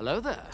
hello there.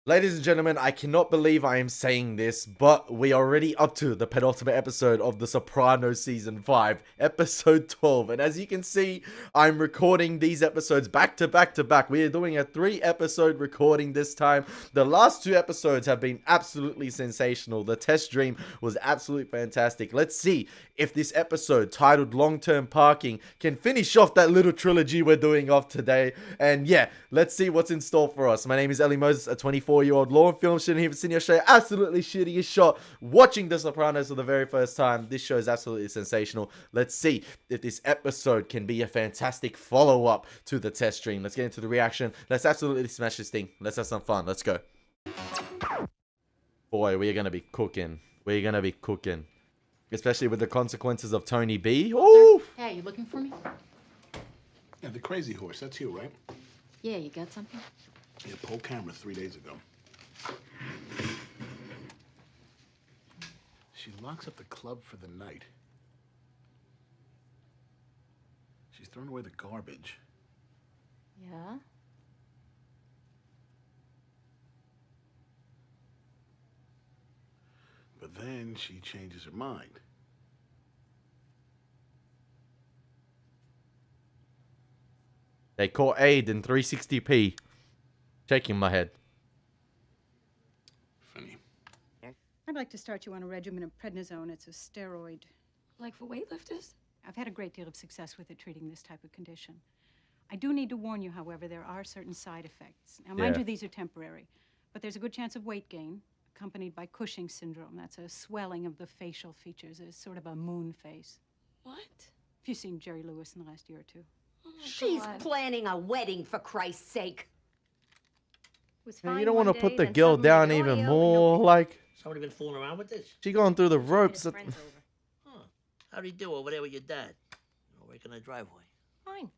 Ladies and gentlemen, I cannot believe I am saying this, but we are already up to the penultimate episode of The Sopranos Season 5, Episode 12. And as you can see, I'm recording these episodes back to back to back. We are doing a 3-episode recording this time. The last 2 episodes have been absolutely sensational. The test dream was absolutely fantastic. Let's see if this episode, titled Long-Term Parking, can finish off that little trilogy we're doing off today. And yeah, let's see what's in store for us. My name is Elie Moses, a 24-year-old law and film student here for Senior Show. Absolutely shittiest shot watching The Sopranos for the very first time. This show is absolutely sensational. Let's see if this episode can be a fantastic follow-up to the test stream. Let's get into the reaction. Let's absolutely smash this thing. Let's have some fun. Let's go. Boy, we're gonna be cooking. We're gonna be cooking. Especially with the consequences of Tony B. Ooh! Hey, you looking for me? Yeah, the crazy horse. That's you, right? Yeah, you got something? Yeah, pulled camera 3 days ago. She locks up the club for the night. She's thrown away the garbage. Yeah? But then she changes her mind. They caught Aid in 360p. Shaking my head. Funny. I'd like to start you on a regimen of prednisone. It's a steroid. Like for weightlifters? I've had a great deal of success with it treating this type of condition. I do need to warn you, however, there are certain side effects. Now, mind Yeah. you, these are temporary, but there's a good chance of weight gain, accompanied by Cushing's syndrome. That's a swelling of the facial features. It's sort of a moon face. What? Have you seen Jerry Lewis in the last year or two? Oh my She's God. planning a wedding, for Christ's sake. Was Man, fine you don't one want to day, put the then girl suddenly down the even audio, more. no- Like, Somebody been fooling around with this? she going through the His ropes. friend's over. Huh. How'd he do over there with your dad? Working the driveway. Fine.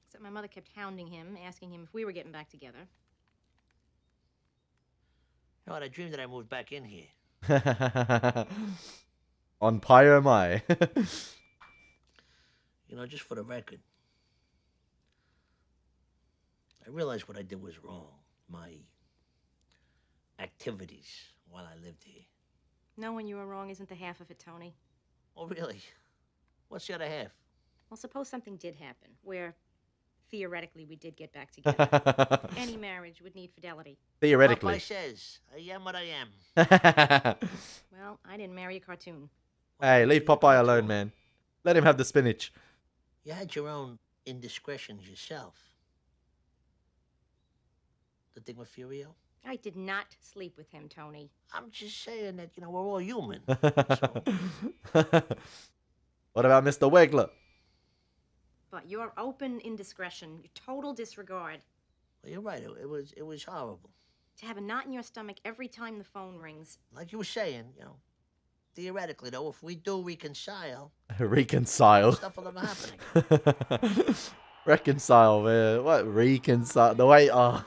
Except my mother kept hounding him, asking him if we were getting back together. You know what? I dreamed that I moved back in here. On Pyre am I. You know, just for the record. I realized what I did was wrong. My activities while I lived here. Knowing you were wrong isn't the half of it, Tony. Oh, really? What's the other half? Well, suppose something did happen, where theoretically we did get back together. Any marriage would need fidelity. Theoretically. Popeye says, I am what I am. Well, I didn't marry a cartoon. Hey, leave Popeye alone, man. Let him have the spinach. You had your own indiscretions yourself. The thing with Furio? I did not sleep with him, Tony. I'm just saying that, you know, we're all human. What about Mr. Wegler? But your open indiscretion, your total disregard, Well, you're right. It was horrible. to have a knot in your stomach every time the phone rings. Like you were saying, you know, theoretically, though, if we do reconcile, Reconcile. stuff will never happen again. Reconcile, man. What reconcile? The way. Oh.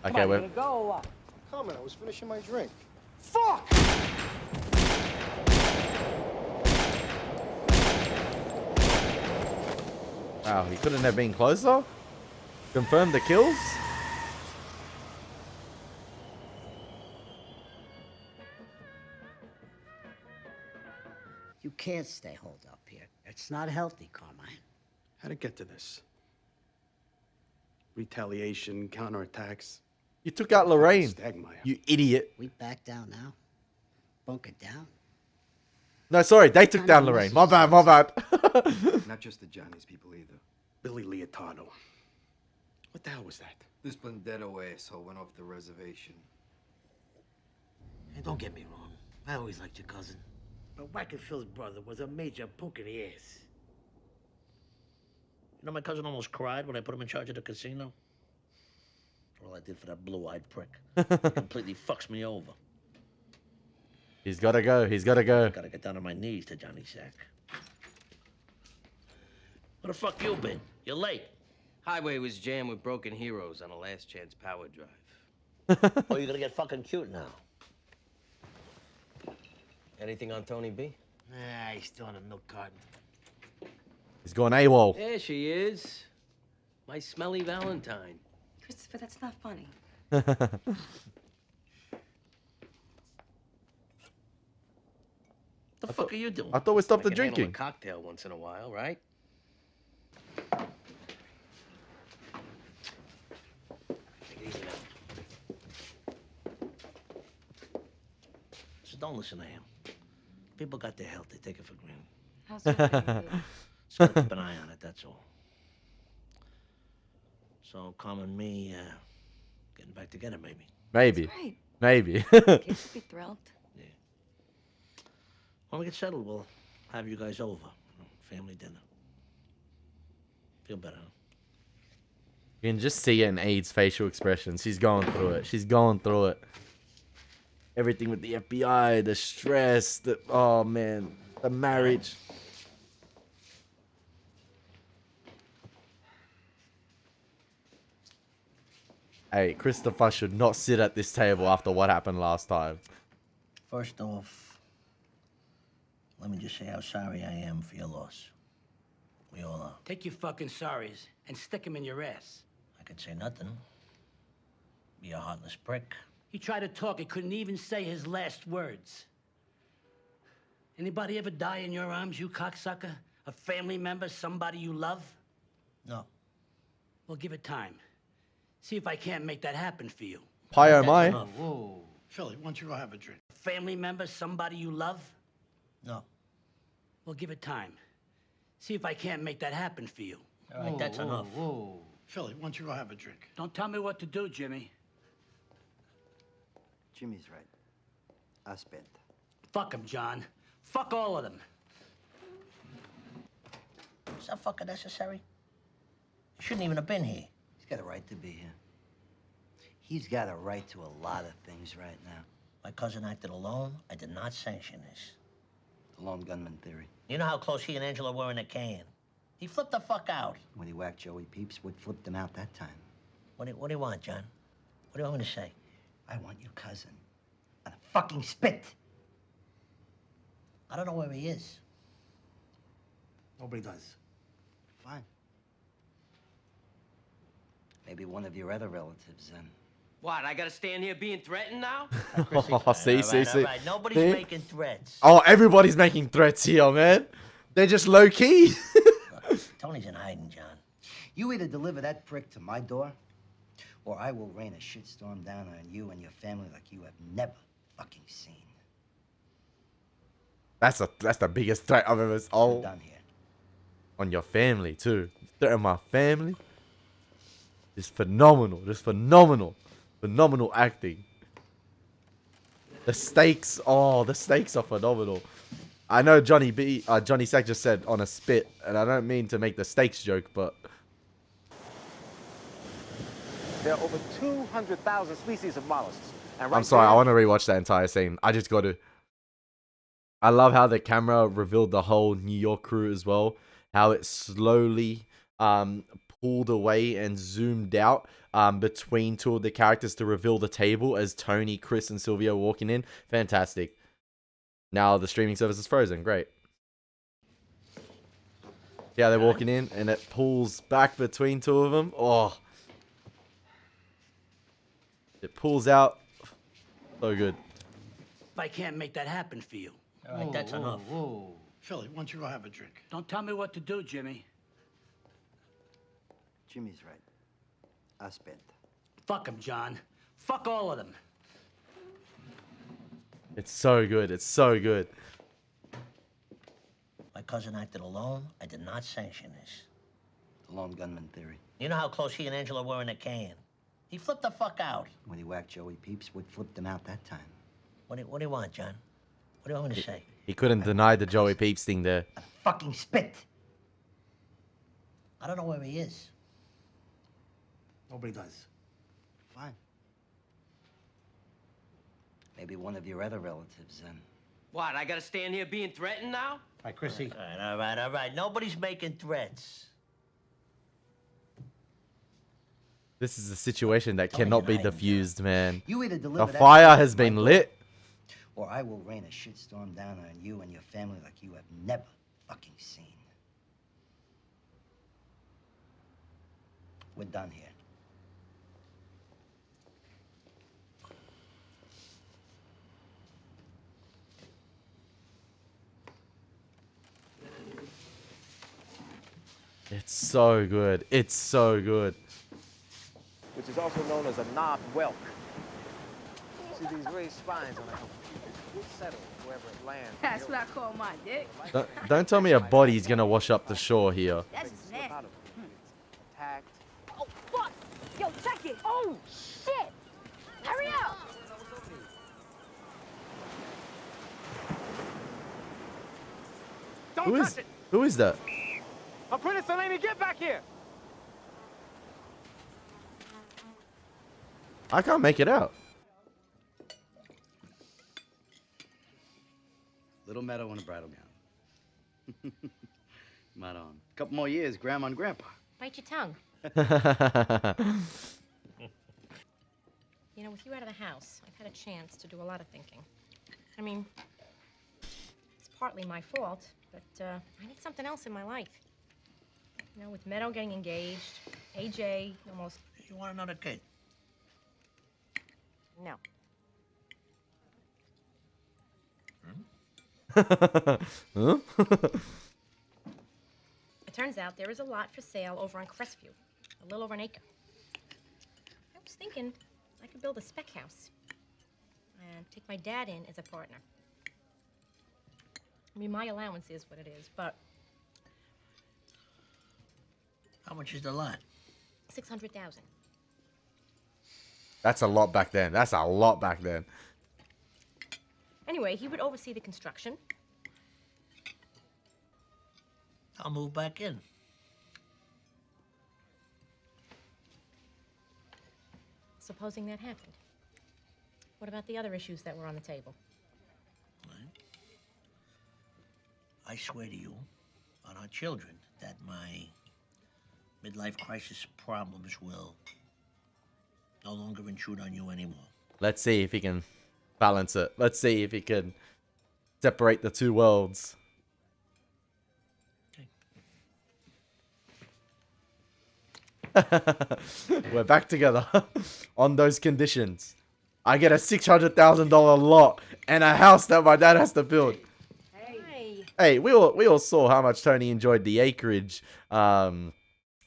Okay, we're. Comment, I was finishing my drink. Wow, he couldn't have been closer. Confirm the kills. You can't stay holed up here. It's not healthy, Carmine. How'd it get to this? Retaliation, counterattacks. You took out Lorraine. Stagmire. You idiot. We back down now? Bunker down? No, sorry, they took down Lorraine. My bad, my bad. Not just the Johnny's people either. Billy Leotardo. What the hell was that? This Blendetto asshole went off the reservation. And don't get me wrong. I always liked your cousin. But Wack and Phil's brother was a major poke in the ass. You know, my cousin almost cried when I put him in charge of the casino. All I did for that blue-eyed prick. He completely fucks me over. He's gotta go. He's gotta go. Gotta get down on my knees to Johnny Sack. Where the fuck you been? You're late. Highway was jammed with broken heroes on a last chance power drive. Oh, you're gonna get fucking cute now. Anything on Tony B? Ah, he's still in a milk carton. He's gone AWOL. There she is. My smelly Valentine. Christopher, that's not funny. The fuck are you doing? I thought we stopped I the can handle drinking. a cocktail once in a while, right? Take it easy now. So don't listen to him. People got their health. They take it for granted. How's your baby? Just gotta keep an eye on it, that's all. So, Carm and me, getting back together, maybe. Maybe. Right. Maybe. Kids would be thrilled. When we get settled, we'll have you guys over. Family dinner. Feel better, huh? You can just see it in Aid's facial expression. She's going through it. She's going through it. Everything with the FBI, the stress, the oh man, the marriage. Hey, Christopher should not sit at this table after what happened last time. First off, let me just say how sorry I am for your loss. We all are. Take your fucking sorries and stick them in your ass. I could say nothing. Be a heartless prick. He tried to talk, he couldn't even say his last words. Anybody ever die in your arms, you cocksucker? A family member, somebody you love? No. Well, give it time. See if I can't make that happen for you. Hi, oh my. Whoa. Philly, why don't you go have a drink? A family member, somebody you love? No. Well, give it time. See if I can't make that happen for you. All right, that's enough. Whoa. Philly, why don't you go have a drink? Don't tell me what to do, Jimmy. Jimmy's right. I spent. Fuck him, John. Fuck all of them. Is that fucking necessary? You shouldn't even have been here. He's got a right to be here. He's got a right to a lot of things right now. My cousin acted alone. I did not sanction this. The lone gunman theory. You know how close he and Angela were in a can. He flipped the fuck out. When he whacked Joey Peeps, what flipped him out that time? What do you want, John? What do you want me to say? I want your cousin on a fucking spit. I don't know where he is. Nobody does. Fine. Maybe one of your other relatives then. What, I gotta stand here being threatened now? Oh, see. All right. Nobody's See? making threats. Oh, everybody's making threats here, man. They're just low key. Tony's in hiding, John. You either deliver that prick to my door, or I will rain a shitstorm down on you and your family like you have never fucking seen. That's the biggest threat I've ever. I'm Oh, done here. on your family too. Threaten my family. Just phenomenal. Phenomenal acting. The stakes. Oh, the stakes are phenomenal. I know Johnny Sack just said on a spit, and I don't mean to make the stakes joke, but There are over 200,000 species of mollusks. And right I'm sorry, there, I want to rewatch that entire scene. I just got to. I love how the camera revealed the whole New York crew as well. How it slowly pulled away and zoomed out between two of the characters to reveal the table as Tony, Chris, and Sylvia are walking in. Fantastic. Now the streaming service is frozen. Great. Yeah, they're walking in and it pulls back between two of them. Oh. It pulls out. So good. If I can't make that happen for you. All right, that's enough. Whoa. Philly, why don't you go have a drink? Don't tell me what to do, Jimmy. Jimmy's right. I spent. Fuck him, John. Fuck all of them. It's so good. It's so good. My cousin acted alone. I did not sanction this. The lone gunman theory. You know how close he and Angela were in a can. He flipped the fuck out. When he whacked Joey Peeps, what flipped him out that time? What do you want, John? What do you want me to say? He couldn't deny the Joey Peeps thing there. A fucking spit. I don't know where he is. Nobody does. Fine. Maybe one of your other relatives then. What, I gotta stand here being threatened now? All right, Chrissy. All right. Nobody's making threats. This is a situation that Tony's cannot be hiding, diffused, man. You either The deliver that fire prick has to my been door, lit. or I will rain a shitstorm down on you and your family like you have never fucking seen. We're done here. It's so good. It's so good. Which is also known as a knob whelk. See these raised spines on a settle wherever it lands. That's what I call my dick. Don't tell me a body's gonna wash up the shore here. That's just nasty. Tact. Oh, fuck! Yo, check it! Oh, shit! Hurry up! Don't touch it! Who is that? Apprentice Delaney, get back here! I can't make it out. Little Meadow in a bridal gown. Right on. Couple more years, Grandma and Grandpa. Bite your tongue. You know, with you out of the house, I've had a chance to do a lot of thinking. I mean, it's partly my fault, but I need something else in my life. You know, with Meadow getting engaged, AJ almost... You want another kid? No. Huh? It turns out there is a lot for sale over on Crestview, a little over an acre. I was thinking I could build a spec house and take my dad in as a partner. I mean, my allowance is what it is, but How much is the lot? $600,000. That's a lot back then. That's a lot back then. Anyway, he would oversee the construction. I'll move back in. Supposing that happened. What about the other issues that were on the table? I swear to you, on our children, that my midlife crisis problems will no longer intrude on you anymore. Let's see if he can balance it. Let's see if he can separate the two worlds. We're back together on those conditions. I get a $600,000 lot and a house that my dad has to build. Hey, we all saw how much Tony enjoyed the acreage in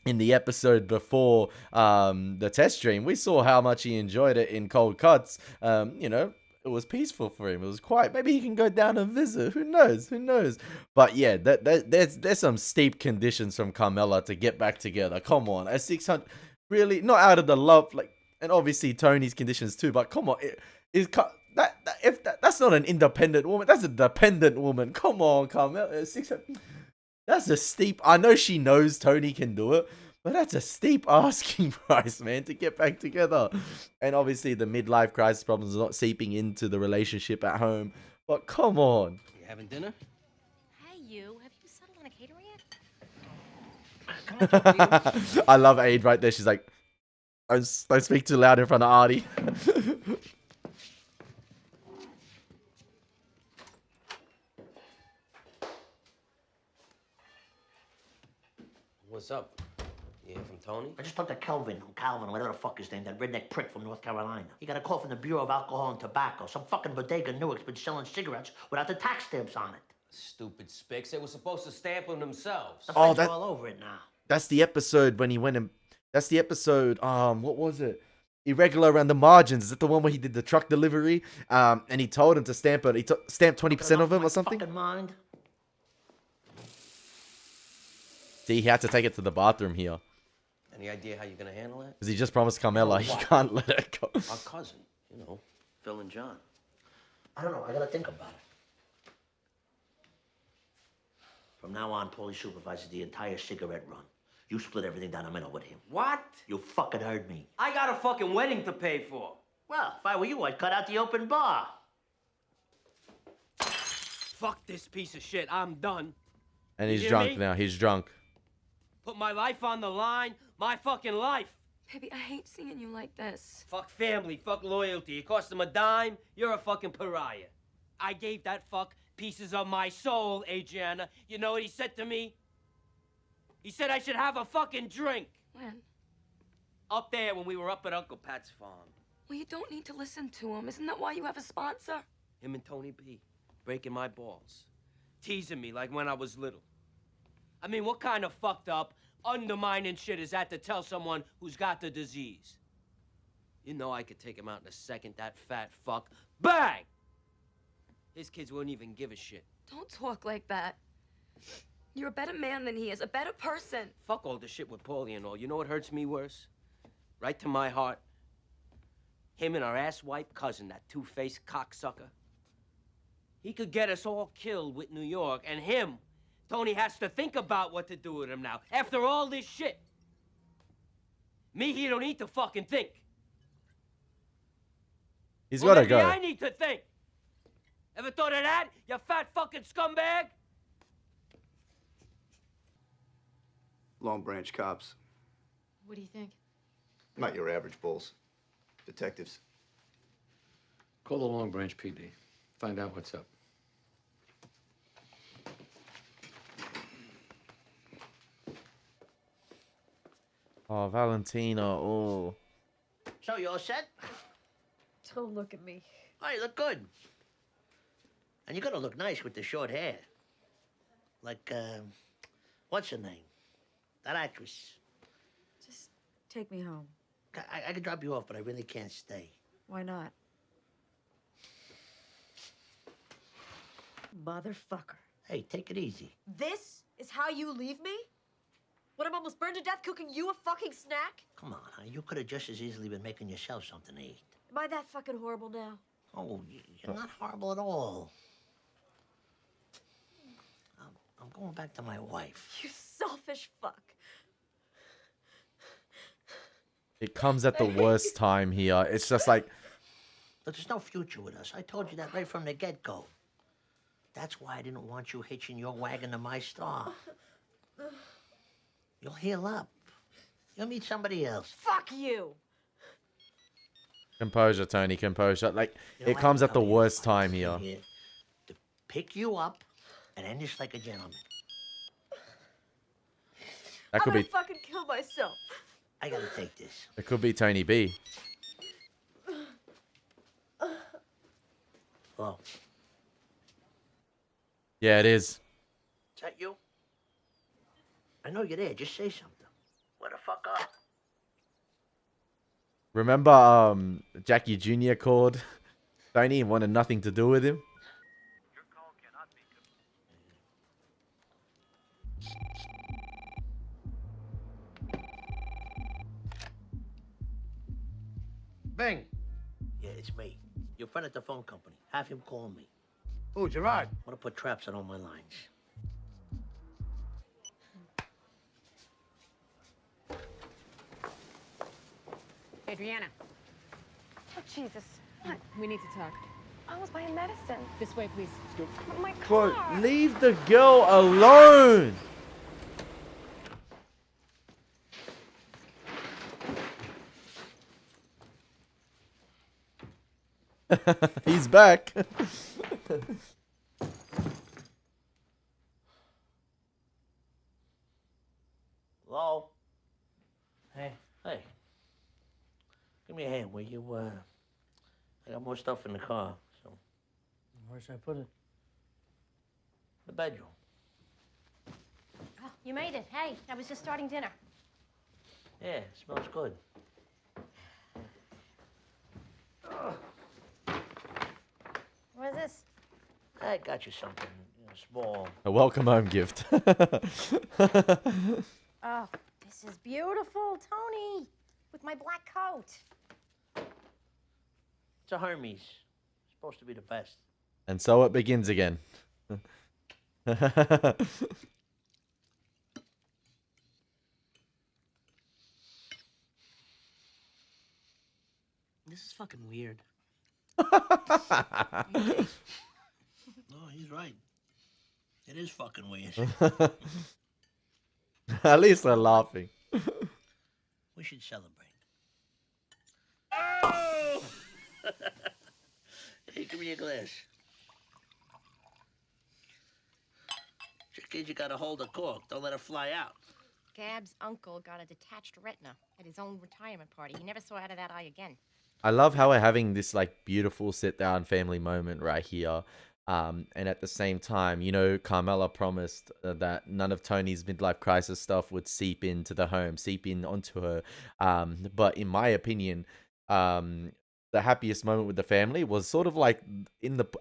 the episode before the test stream. We saw how much he enjoyed it in Cold Cuts. You know, it was peaceful for him. It was quiet. Maybe he can go down and visit. Who knows? Who knows? But yeah, there's some steep conditions from Carmela to get back together. Come on, a 600, really not out of the love, like, and obviously Tony's conditions too. But come on, that's not an independent woman. That's a dependent woman. Come on, Carmela. 600. That's a steep. I know she knows Tony can do it, but that's a steep asking price, man, to get back together. And obviously, the midlife crisis problems are not seeping into the relationship at home. But come on. You having dinner? Hey, you. Have you settled on a caterer yet? Can I talk to you? I love Aid right there. She's like, don't speak too loud in front of Artie. What's up? You hear from Tony? I just talked to Calvin, whatever the fuck his name, that redneck prick from North Carolina. He got a call from the Bureau of Alcohol and Tobacco. Some fucking bodega Newark's been selling cigarettes without the tax stamps on it. Stupid spics. They were supposed to stamp them themselves. The feds are all over it now. That's the episode when he went and... That's the episode, what was it? Irregular around the margins. Is that the one where he did the truck delivery? And he told him to stamp it. He stamped 20% of him or something? Fucking mind. See, he had to take it to the bathroom here. Any idea how you're gonna handle it? Because he just promised Carmela he can't let it go. Our cousin, you know, Phil and John. I don't know. I gotta think about it. From now on, Paulie supervises the entire cigarette run. You split everything down the middle with him. What? You fucking heard me. I got a fucking wedding to pay for. Well, if I were you, I'd cut out the open bar. Fuck this piece of shit. I'm done. And he's You hear drunk me? now. He's drunk. Put my life on the line. My fucking life. Baby, I hate seeing you like this. Fuck family. Fuck loyalty. It cost them a dime. You're a fucking pariah. I gave that fuck pieces of my soul, Adriana. You know what he said to me? He said I should have a fucking drink. When? Up there when we were up at Uncle Pat's farm. Well, you don't need to listen to him. Isn't that why you have a sponsor? Him and Tony B. Breaking my balls. Teasing me like when I was little. I mean, what kind of fucked up, undermining shit is that to tell someone who's got the disease? You know I could take him out in a second, that fat fuck. Bang! His kids wouldn't even give a shit. Don't talk like that. You're a better man than he is, a better person. Fuck all the shit with Paulie and all. You know what hurts me worse? Right to my heart. Him and our asswipe cousin, that two-faced cocksucker. He could get us all killed with New York, and him, Tony has to think about what to do with him now. After all this shit. Me, he don't need to fucking think. He's Well, gotta maybe go. I need to think. Ever thought of that, you fat fucking scumbag? Long Branch cops. What do you think? Not your average bulls. Detectives. Call the Long Branch PD. Find out what's up. Oh, Valentina. Oh. So, you all set? Don't look at me. Oh, you look good. And you're gonna look nice with the short hair. Like, what's her name? That actress. Just take me home. I could drop you off, but I really can't stay. Why not? Motherfucker. Hey, take it easy. This is how you leave me? When I'm almost burned to death cooking you a fucking snack? Come on, honey. You could have just as easily been making yourself something to eat. Am I that fucking horrible now? Oh, you're not horrible at all. I'm going back to my wife. You selfish fuck. It comes at the worst time here. It's just like... But there's no future with us. I told you that right from the get-go. That's why I didn't want you hitching your wagon to my star. You'll heal up. You'll meet somebody else. Fuck you. Composure, Tony, composure. Like, You know, it comes I at the come worst time here. here to pick you up and end this like a gentleman. That could I'm be... gonna fucking kill myself. I gotta take this. It could be Tony B. Well, Yeah, it is. is that you? I know you're there. Just say something. Where the fuck up? Remember, Jackie Jr. called Tony and wanted nothing to do with him? Bing. Yeah, it's me. Your friend at the phone company. Have him call me. Who, Gerard? I want to put traps on all my lines. Adriana. Oh, Jesus. What? We need to talk. I was buying medicine. This way, please. But my Bro, car. leave the girl alone! He's back. Hello? Hey. Hey. Give me a hand, will you? I got more stuff in the car, so. Where should I put it? The bedroom. Oh, you made it. Hey, I was just starting dinner. Yeah, it smells good. What is this? I got you something, small. A welcome home gift. Oh, this is beautiful, Tony. With my black coat. It's a Hermes. It's supposed to be the best. And so it begins again. This is fucking weird. No, he's right. It is fucking weird. At least they're laughing. We should celebrate. Oh! Hey, give me a glass. case you got a hold of cork. Don't let it fly out. Gab's uncle got a detached retina at his own retirement party. He never saw out of that eye again. I love how we're having this like beautiful sit down family moment right here. And at the same time, you know, Carmela promised that none of Tony's midlife crisis stuff would seep into the home, seep in onto her. But in my opinion, the happiest moment with the family was sort of like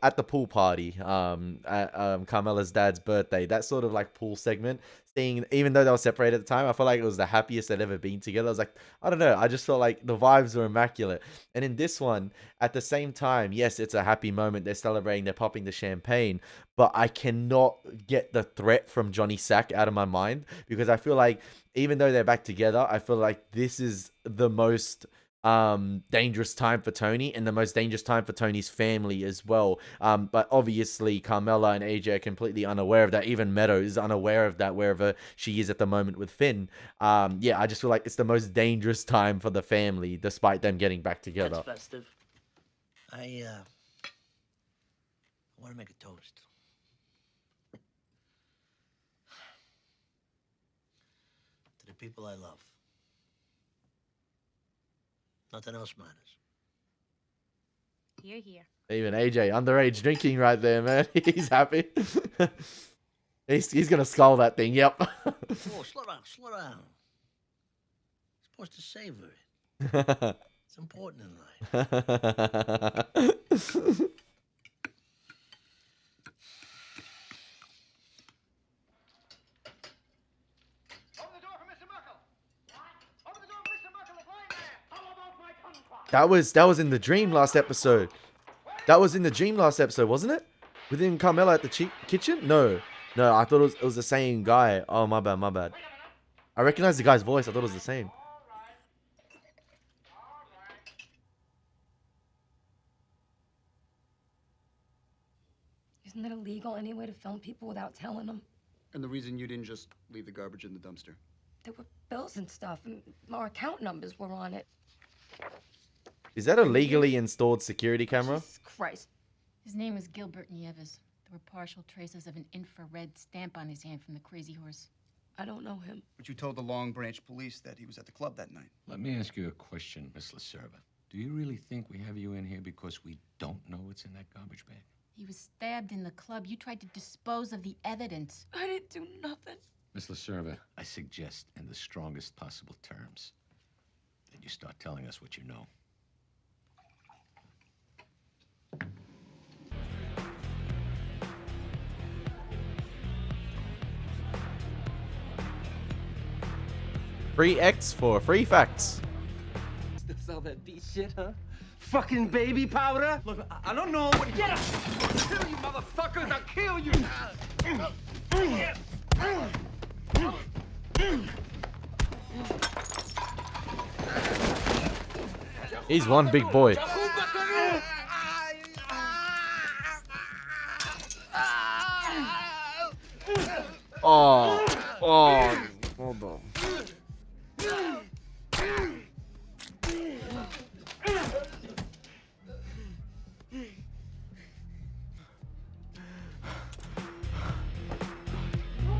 at the pool party, at Carmela's dad's birthday. That sort of like pool segment. Seeing, even though they were separated at the time, I felt like it was the happiest they'd ever been together. I was like, I don't know, I just felt like the vibes were immaculate. And in this one, at the same time, yes, it's a happy moment. They're celebrating, they're popping the champagne, but I cannot get the threat from Johnny Sack out of my mind, because I feel like even though they're back together, I feel like this is the most dangerous time for Tony, and the most dangerous time for Tony's family as well. But obviously Carmela and AJ are completely unaware of that. Even Meadow is unaware of that, wherever she is at the moment with Finn. Yeah, I just feel like it's the most dangerous time for the family, despite them getting back together. That's festive. I want to make a toast. To the people I love. Nothing else matters. Here, here. Even AJ, underage drinking right there, man. He's happy. he's gonna skull that thing, yep. Oh, slow down, slow down. You're supposed to savor it. It's important in life. That was in the dream last episode. That was in the dream last episode, wasn't it? Within Carmela at the kitchen? No, I thought it was the same guy. Oh, my bad. I recognize the guy's voice. I thought it was the same. Isn't it illegal anyway to film people without telling them? And the reason you didn't just leave the garbage in the dumpster? There were bills and stuff, and our account numbers were on it. Is that a legally installed security camera? Jesus Christ. His name is Gilbert Nieves. There were partial traces of an infrared stamp on his hand from the crazy horse. I don't know him. But you told the Long Branch police that he was at the club that night. Let me ask you a question, Miss LaServa. Do you really think we have you in here because we don't know what's in that garbage bag? He was stabbed in the club. You tried to dispose of the evidence. I didn't do nothing. Miss LaServa, I suggest in the strongest possible terms that you start telling us what you know. Free X for free facts. Still sell that beat shit, huh? Fucking baby powder? Look, I don't know what. Get up! I'll kill you, motherfuckers! I'll kill you! He's one big boy. Oh, hold on. Oh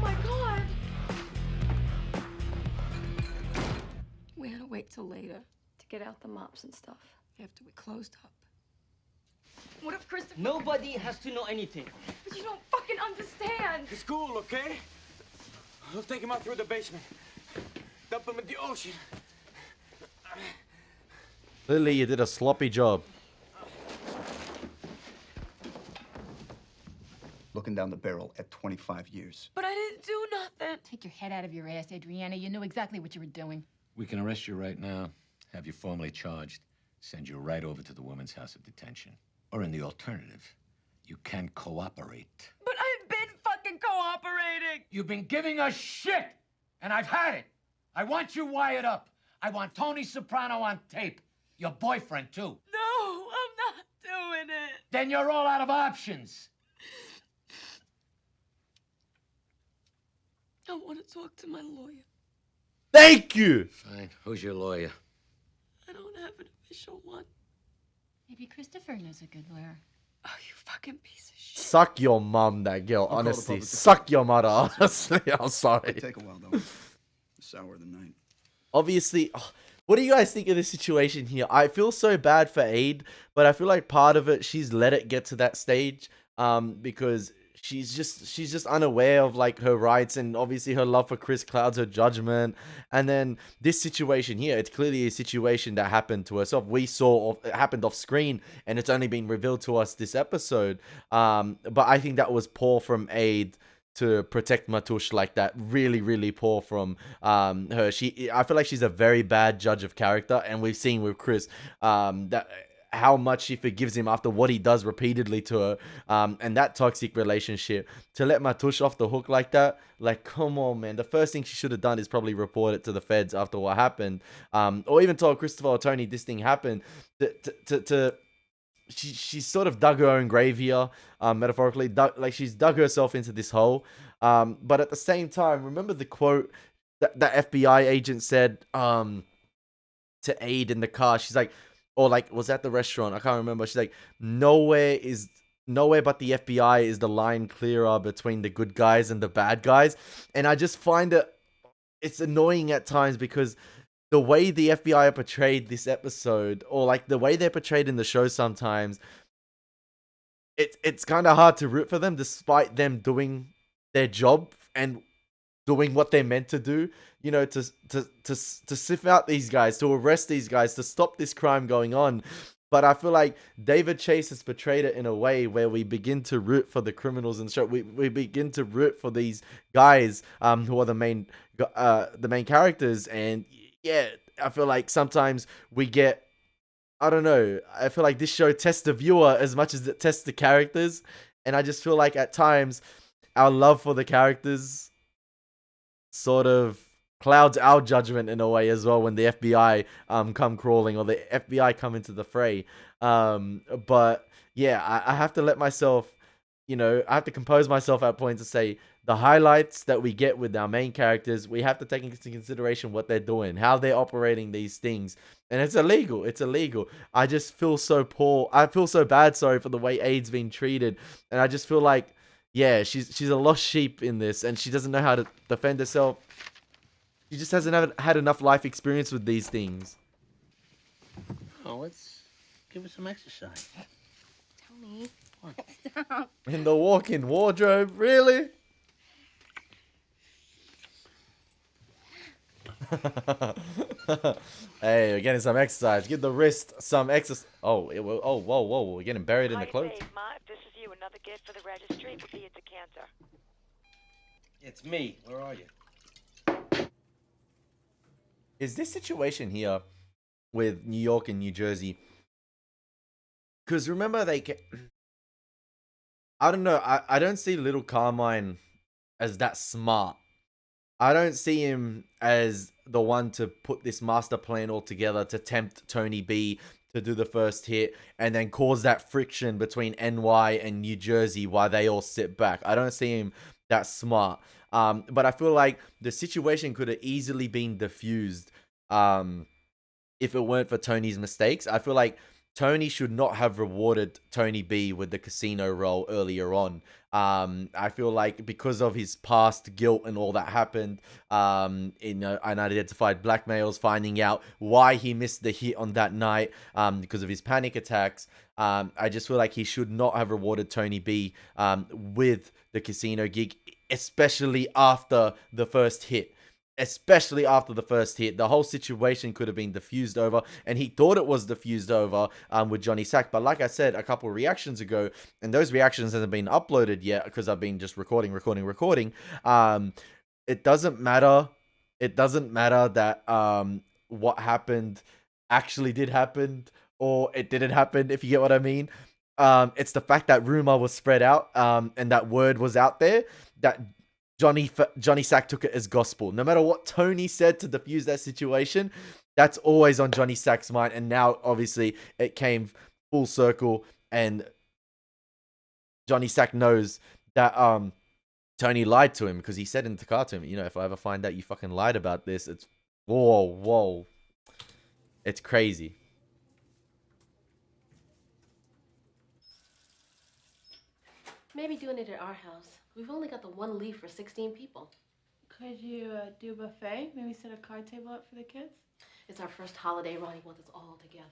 my God! We had to wait till later to get out the mops and stuff after we closed up. What if Christopher... Nobody has to know anything. But you don't fucking understand! It's cool, okay? We'll take him out through the basement. Dump him in the ocean. Lily, you did a sloppy job. Looking down the barrel at 25 years. But I didn't do nothing. Take your head out of your ass, Adriana. You knew exactly what you were doing. We can arrest you right now, have you formally charged, send you right over to the women's house of detention. Or in the alternative, you can cooperate. But I've been fucking cooperating! You've been giving us shit, and I've had it. I want you wired up. I want Tony Soprano on tape. Your boyfriend, too. No, I'm not doing it. Then you're all out of options. I want to talk to my lawyer. Thank you! Fine. Who's your lawyer? I don't have an official one. Maybe Christopher knows a good lawyer. Oh, you fucking piece of shit. Suck your mum, that girl. I'll call the Honestly, public suck your mother. Honestly, I'm sorry. It'll take a while, though. Sour the night. Obviously, what do you guys think of this situation here? I feel so bad for Aid, but I feel like part of it, she's let it get to that stage, because she's just unaware of like her rights, and obviously her love for Chris clouds her judgment. And then this situation here, it's clearly a situation that happened to herself. We saw it happened off screen, and it's only been revealed to us this episode. But I think that was poor from Aid to protect Matush like that. Really, really poor from her. I feel like she's a very bad judge of character, and we've seen with Chris that how much she forgives him after what he does repeatedly to her, and that toxic relationship. To let Matush off the hook like that, like, come on, man. The first thing she should have done is probably report it to the feds after what happened, or even told Christopher or Tony this thing happened. She sort of dug her own grave here, metaphorically. She's dug herself into this hole. But at the same time, remember the quote that FBI agent said to Aid in the car? She's like, or like, was at the restaurant? I can't remember. She's like, nowhere but the FBI is the line clearer between the good guys and the bad guys. And I just find it's annoying at times, because the way the FBI are portrayed this episode, or like the way they're portrayed in the show sometimes, it's kind of hard to root for them despite them doing their job and doing what they're meant to do, you know, to sift out these guys, to arrest these guys, to stop this crime going on. But I feel like David Chase has portrayed it in a way where we begin to root for the criminals in the show. We begin to root for these guys who are the main characters. And yeah, I feel like sometimes we get, I don't know, I feel like this show tests the viewer as much as it tests the characters. And I just feel like at times our love for the characters sort of clouds our judgment in a way as well when the FBI come crawling, or the FBI come into the fray. But yeah, I have to let myself, you know, I have to compose myself at points to say the highlights that we get with our main characters, we have to take into consideration what they're doing, how they're operating these things. And it's illegal. It's illegal. I just feel so poor. I feel so bad, sorry, for the way Aid's been treated. And I just feel like, yeah, she's a lost sheep in this, and she doesn't know how to defend herself. She just hasn't had enough life experience with these things. Oh, let's give her some exercise. Tony, stop. In the walk-in wardrobe, really? Hey, we're getting some exercise. Give the wrist some exercise. Oh, whoa. We're getting buried in the clothes. Ma, if this is you, another gift for the registry would be a decanter. It's me. Where are you? Is this situation here with New York and New Jersey? Because remember, I don't know. I don't see Little Carmine as that smart. I don't see him as the one to put this master plan all together to tempt Tony B to do the first hit and then cause that friction between NY and New Jersey while they all sit back. I don't see him that smart. But I feel like the situation could have easily been diffused if it weren't for Tony's mistakes. I feel like Tony should not have rewarded Tony B with the casino role earlier on. I feel like because of his past guilt and all that happened, in unidentified blackmails, finding out why he missed the hit on that night, because of his panic attacks, I just feel like he should not have rewarded Tony B with the casino gig, especially after the first hit. The whole situation could have been diffused over, and he thought it was diffused over with Johnny Sack. But like I said a couple of reactions ago, and those reactions haven't been uploaded yet because I've been just recording. It doesn't matter. It doesn't matter that what happened actually did happen or it didn't happen, if you get what I mean. It's the fact that rumor was spread out and that word was out there that Johnny Sack took it as gospel. No matter what Tony said to diffuse that situation, that's always on Johnny Sack's mind. And now, obviously, it came full circle, and Johnny Sack knows that Tony lied to him, because he said in the car to him, you know, if I ever find out you fucking lied about this, it's whoa. It's crazy. Maybe doing it at our house. We've only got the one leaf for 16 people. Could you do a buffet? Maybe set a card table up for the kids? It's our first holiday. Ronnie wants us all together.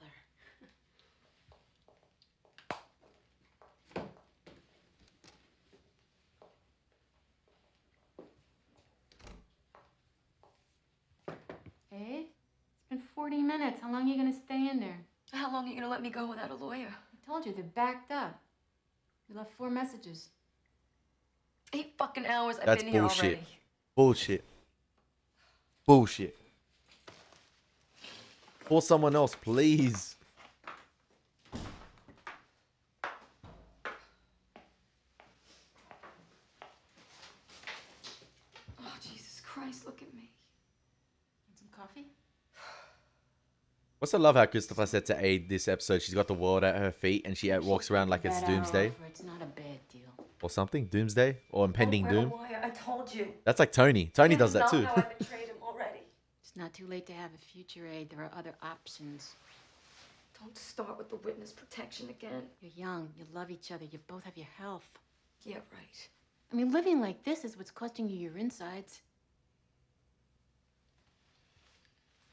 Hey, it's been 40 minutes. How long are you going to stay in there? How long are you gonna let me go without a lawyer? I told you, they're backed up. You left 4 messages. 8 fucking hours I've That's been here bullshit. already. Bullshit. Bullshit. Call someone else, please. Oh, Jesus Christ, look at me. Want some coffee? What's I love how Christopher said to aid this episode, she's got the world at her feet and she walks around like it's doomsday. It's not a bad deal. Or something. Doomsday? Or impending doom. I told you. That's like Tony. Tony does that too. How I betrayed him already. It's not too late to have a future, Aid. There are other options. Don't start with the witness protection again. You're young. You love each other. You both have your health. Yeah, right. I mean, living like this is what's costing you your insides.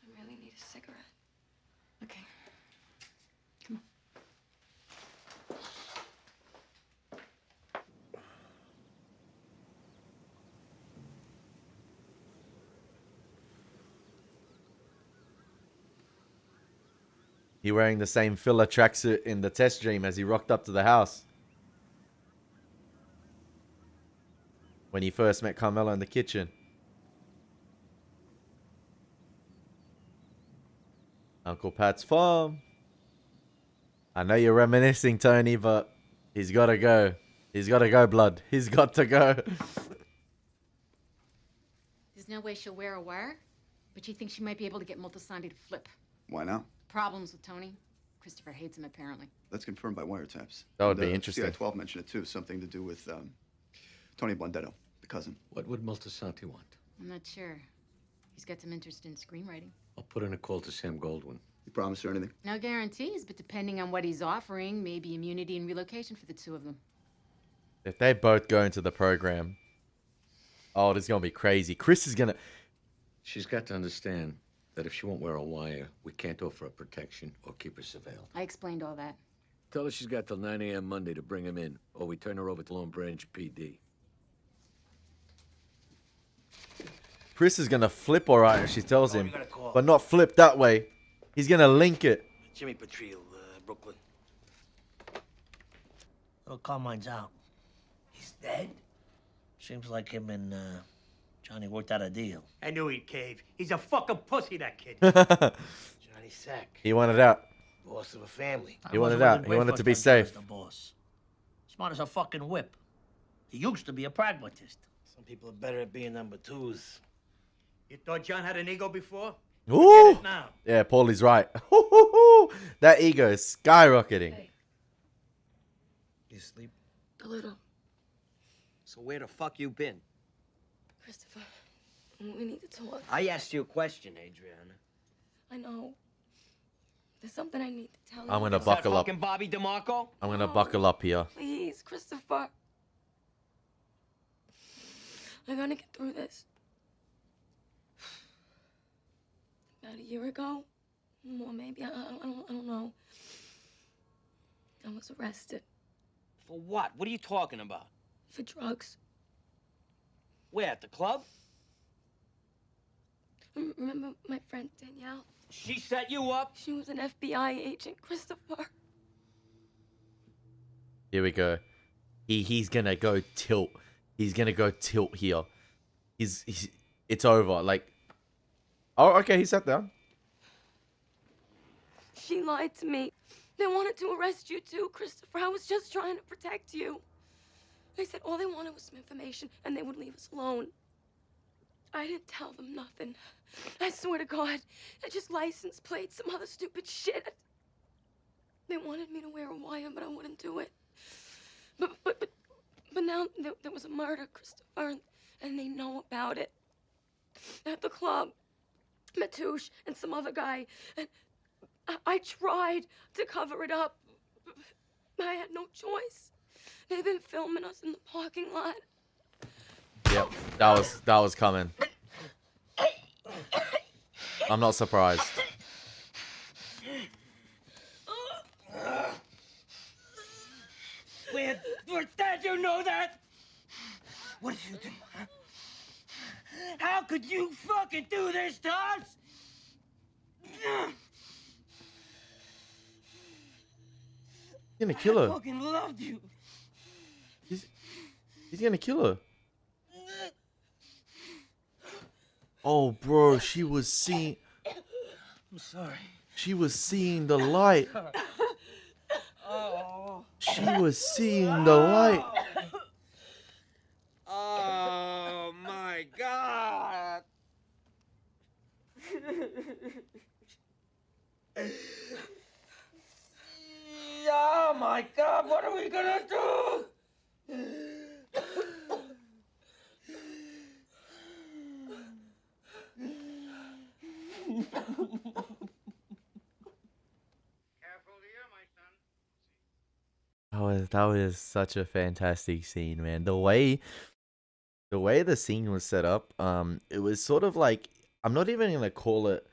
I really need a cigarette. Okay. Come on. He wearing the same filler tracksuit in the test dream as he rocked up to the house. When he first met Carmela in the kitchen. Uncle Pat's farm. I know you're reminiscing, Tony, but he's got to go. He's got to go, blood. He's got to go. There's no way she'll wear a wire, but you think she might be able to get Moltisanti to flip. Why not? Problems with Tony. Christopher hates him, apparently. That's confirmed by wiretaps. That would And, be interesting. CI12 mentioned it too. Something to do with Tony Blondetto, the cousin. What would Moltisanti want? I'm not sure. He's got some interest in screenwriting. I'll put in a call to Sam Goldwyn. You promise her anything? No guarantees, but depending on what he's offering, maybe immunity and relocation for the two of them. If they both go into the program, oh, this is going to be crazy. Chris is going to... She's got to understand that if she won't wear a wire, we can't offer her protection or keep her surveilled. I explained all that. Tell her she's got till 9 a.m. Monday to bring him in, or we turn her over to Long Branch PD. Chris is going to flip all right if she tells him, but not flip that way. He's going to link it. Jimmy Petrillo, Brooklyn. Little Carmine's out. He's dead? Seems like him and Johnny worked out a deal. I knew he'd cave. He's a fucking pussy, that kid. Johnny Sack, He wanted out. boss of a family. He wanted out. He wanted to be safe. The boss. Smart as a fucking whip. He used to be a pragmatist. Some people are better at being number twos. You thought John had an ego before? Ooh. Forget it now. Yeah, Paulie's right. That ego is skyrocketing. Hey. You sleep? A little. So where the fuck you been? Christopher, we need to talk. I asked you a question, Adriana. I know. There's something I need to tell you. I'm going to Is that buckle up. fucking Bobby DeMarco? I'm going to buckle up here. Please, Christopher. I gotta get through this. About a year ago, or maybe, I don't know. I was arrested For what? What are you talking about? for drugs. Where, at the club? Remember my friend Danielle? She set you up? She was an FBI agent, Christopher. Here we go. He's going to go tilt. He's going to go tilt here. It's over. Like, oh, okay, he sat down. She lied to me. They wanted to arrest you too, Christopher. I was just trying to protect you. They said all they wanted was some information and they would leave us alone. I didn't tell them nothing. I swear to God, I just license plates, some other stupid shit. They wanted me to wear a wire, but I wouldn't do it. But now there was a murder, Christopher, and they know about it. At the club, Matouche and some other guy, and I tried to cover it up. I had no choice. They've been filming us in the parking lot. Yep, that was coming. I'm not surprised. Where did you know that? What did you do? Huh? How could you fucking do this to us? He's gonna kill her. I fucking loved you. He's gonna kill her. Oh, bro, she was seeing. I'm sorry. She was seeing the light. Oh. She was seeing the light. Oh my God. Oh my God, what are we gonna do? That was such a fantastic scene, man. The way the scene was set up, it was sort of like, I'm not even gonna call it.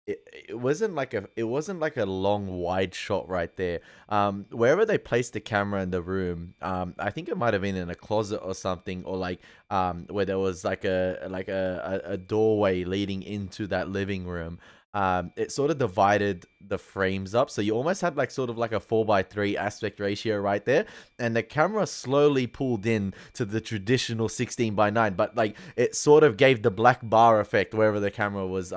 It wasn't like a long wide shot right there. Wherever they placed the camera in the room, I think it might have been in a closet or something, or like where there was like a doorway leading into that living room. It sort of divided the frames up, so you almost had like sort of like a 4:3 aspect ratio right there, and the camera slowly pulled in to the traditional 16:9, but like it sort of gave the black bar effect wherever the camera was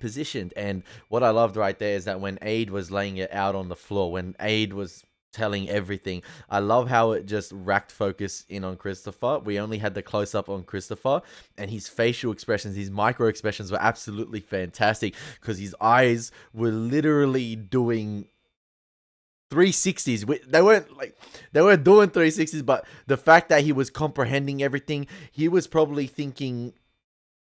positioned. And what I loved right there is that when Aid was laying it out on the floor, when Aid was telling everything, I love how it just racked focus in on Christopher. We only had the close up on Christopher, and his facial expressions, his micro expressions were absolutely fantastic, because his eyes were literally doing 360s. They weren't doing 360s, but the fact that he was comprehending everything, he was probably thinking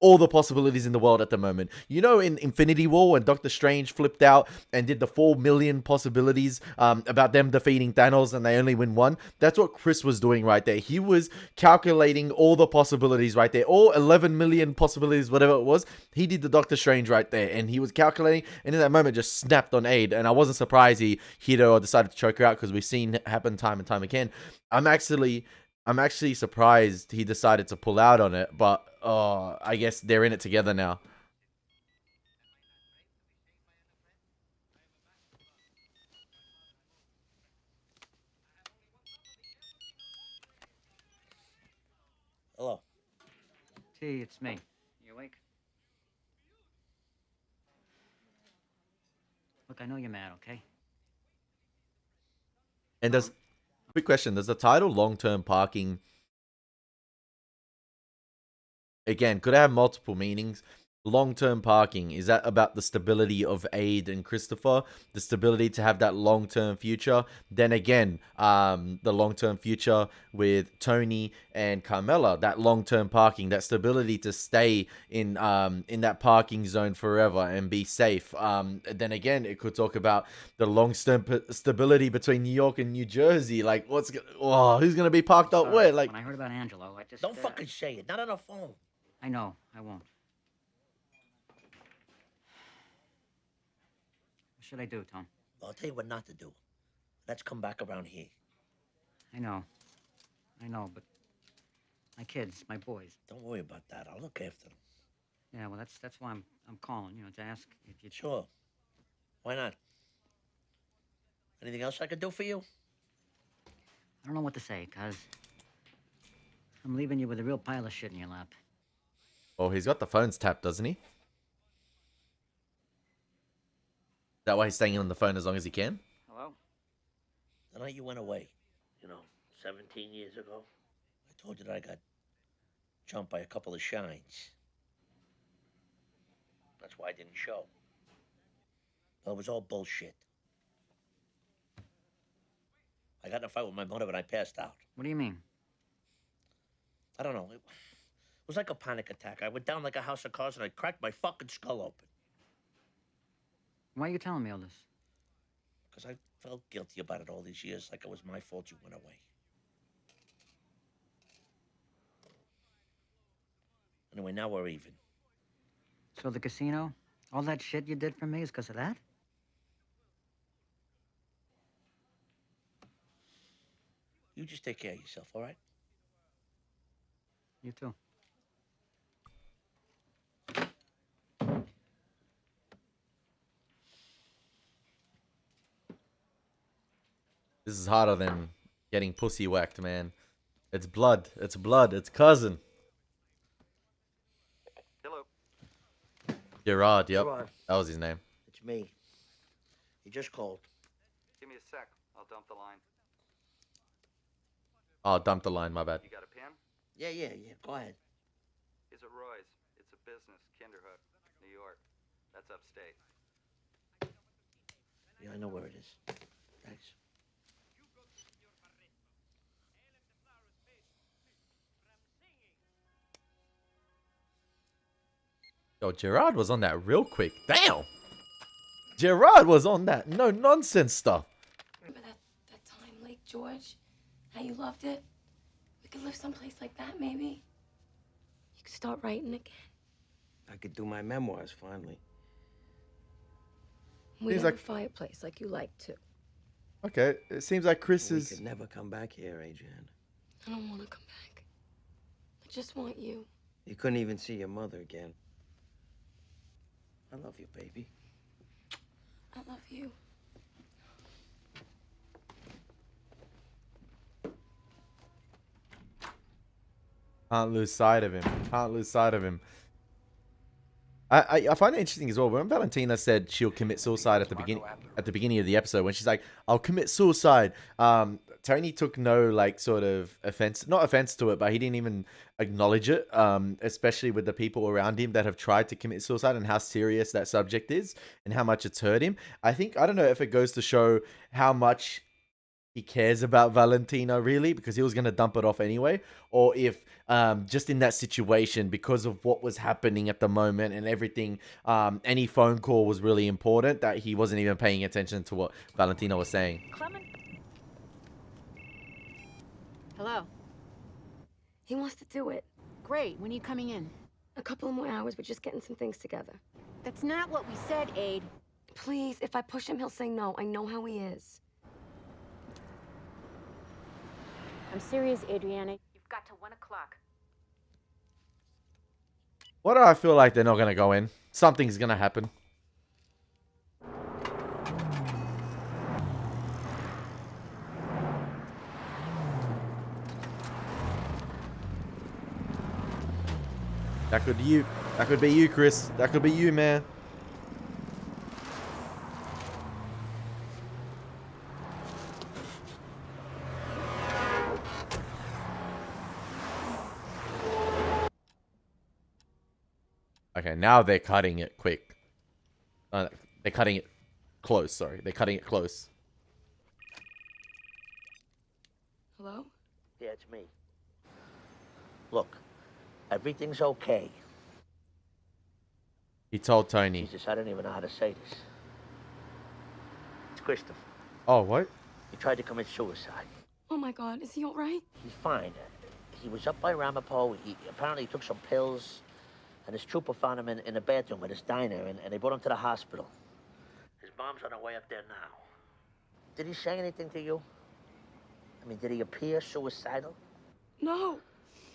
all the possibilities in the world at the moment. You know, in Infinity War, when Doctor Strange flipped out and did the 4 million possibilities about them defeating Thanos and they only win one, that's what Chris was doing right there. He was calculating all the possibilities right there, all 11 million possibilities, whatever it was. He did the Doctor Strange right there, and he was calculating, and in that moment just snapped on Aid, and I wasn't surprised he hit her or decided to choke her out, because we've seen it happen time and time again. I'm actually surprised he decided to pull out on it, but I guess they're in it together now. Hello. T, it's me. You awake? Look, I know you're mad, okay? And quick question, does the title long-term parking, again, could it have multiple meanings? Long-term parking, is that about the stability of Aid and Christopher, the stability to have that long-term future? Then again, the long-term future with Tony and Carmela, that long-term parking, that stability to stay in that parking zone forever and be safe. Then again, it could talk about the long-term stability between New York and New Jersey. Like, who's gonna be parked up where? Like, When I heard about Angelo, I just... Don't fucking say it. Not on the phone. I know, I won't. What should I do, Tom? Well, I'll tell you what not to do. Let's come back around here. I know, but my kids, my boys. Don't worry about that. I'll look after them. Yeah, well, that's why I'm calling, to ask if you... Sure. Why not? Anything else I could do for you? I don't know what to say, cuz I'm leaving you with a real pile of shit in your lap. oh, he's got the phones tapped, doesn't he? That way he's staying on the phone as long as he can? Hello? The night you went away, 17 years ago, I told you that I got jumped by a couple of shines. That's why I didn't show. Well, it was all bullshit. I got in a fight with my mother and I passed out. What do you mean? I don't know. It was like a panic attack. I went down like a house of cards and I cracked my fucking skull open. Why are you telling me all this? Because Felt guilty about it all these years, like it was my fault you went away. Anyway, now we're even. So the casino, all that shit you did for me is because of that? You just take care of yourself, all right? You too. This is harder than getting pussy whacked, man. It's blood. It's blood. It's cousin. Hello. Gerard, yep. Gerard. That was his name. It's me. You just called. Give me a sec. I'll dump the line. Oh, dump the line, my bad. You got a pen? Yeah. Go ahead. Is it Roy's? It's a business, Kinderhook, New York. That's upstate. Yeah, I know where it is. Thanks. Yo, Gerard was on that real quick. Damn! Gerard was on that no-nonsense stuff. Remember that time, Lake George? How you loved it? We could live someplace like that, maybe. You could start writing again. I could do my memoirs finally. We Seems have like- a fireplace like you like to. Okay, it seems like Chris We is... could never come back here, Adrian. I don't want to come back. I just want you. You couldn't even see your mother again. I love you, baby. I love you. Can't lose sight of him. Can't lose sight of him. I find it interesting as well. When Valentina said she'll commit suicide at the beginning of the episode, when she's like, "I'll commit suicide," Tony took no like sort of not offense to it, but he didn't even acknowledge it. Especially with the people around him that have tried to commit suicide and how serious that subject is and how much it's hurt him. I don't know if it goes to show how much he cares about Valentina really, because he was going to dump it off anyway, or if just in that situation, because of what was happening at the moment and everything, any phone call was really important, that he wasn't even paying attention to what Valentina was saying. Clement? Hello. He wants to do it. Great. When are you coming in? A couple of more hours. We're just getting some things together. That's not what we said, Aid. Please, if I push him, he'll say no. I know how he is. I'm serious, Adriana. You've got to 1 o'clock. Why do I feel like they're not going to go in? Something's going to happen. That could be you. That could be you, Chris. That could be you, man. Okay, now they're cutting it quick. They're cutting it close, sorry. They're cutting it close. Hello? Yeah, it's me. Look, everything's okay. He told Tony. Jesus, I don't even know how to say this. It's Christopher. Oh, what? He tried to commit suicide. Oh my God, is he all right? He's fine. He was up by Ramapo. He apparently took some pills, and his trooper found him in a bathroom at his diner, and they brought him to the hospital. His mom's on her way up there now. Did he say anything to you? I mean, did he appear suicidal? No.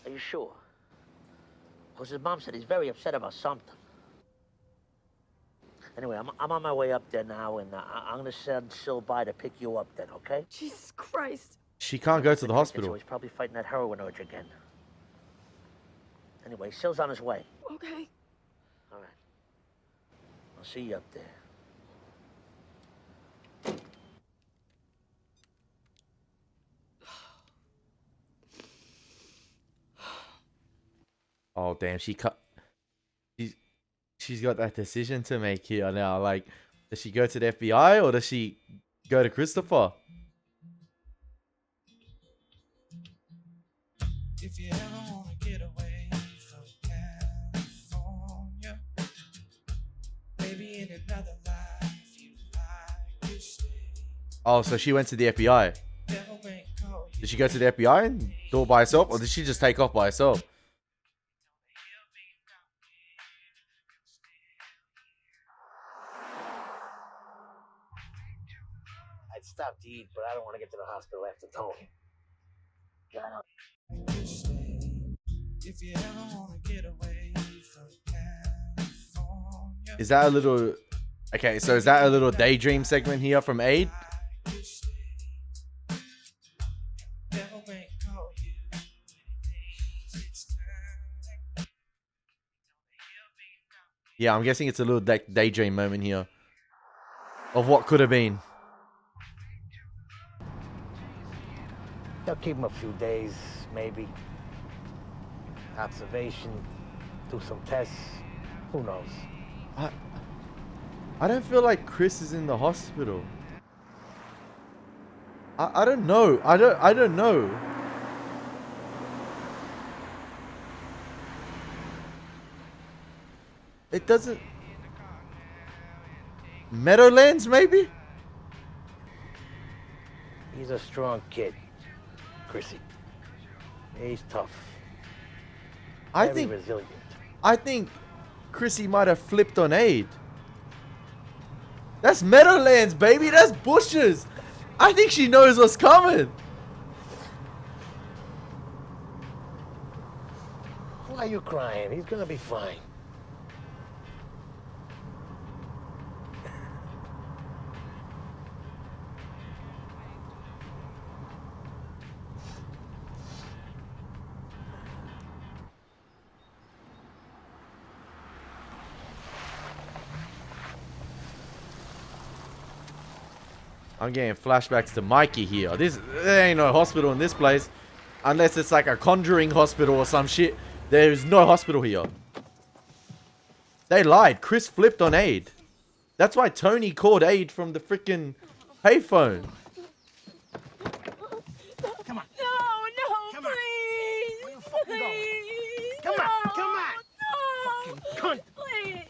Are you sure? Because his mom said he's very upset about something. Anyway, I'm on my way up there now, and I'm going to send Sil by to pick you up then, okay? Jesus Christ. She can't go to the hospital. So he's probably fighting that heroin urge again. Anyway, Sil's on his way. Okay. All right. I'll see you up there. Oh, damn. She's got that decision to make here now. Like, does she go to the FBI or does she go to Christopher? If you ever want to get away from California, maybe in another life you'd like to stay. Oh, so she went to the FBI. Did she go to the FBI and do it by herself, or did she just take off by herself? I'd stop to eat, but I don't want to get to the hospital after Tony. If you ever wanna get away from California. Is that a little... Okay, so is that a little daydream segment here from Aid? Yeah, I'm guessing it's a little daydream moment here of what could have been. They'll keep him a few days, maybe. Observation, do some tests. Who knows? I don't feel like Chris is in the hospital. I don't know. I don't know. It doesn't... Meadowlands, maybe? He's a strong kid, Chrissy. He's tough. Very resilient. I think Chrissy might have flipped on Aid. That's Meadowlands, baby. That's bushes. I think she knows what's coming. Why are you crying? He's gonna be fine. I'm getting flashbacks to Mikey here. There ain't no hospital in this place. Unless it's like a conjuring hospital or some shit. There's no hospital here. They lied. Chris flipped on Aid. That's why Tony called Aid from the freaking payphone. Come on. No, Come please. On. Where you fucking please. going? Come on, come on. No. Fucking cunt. Please.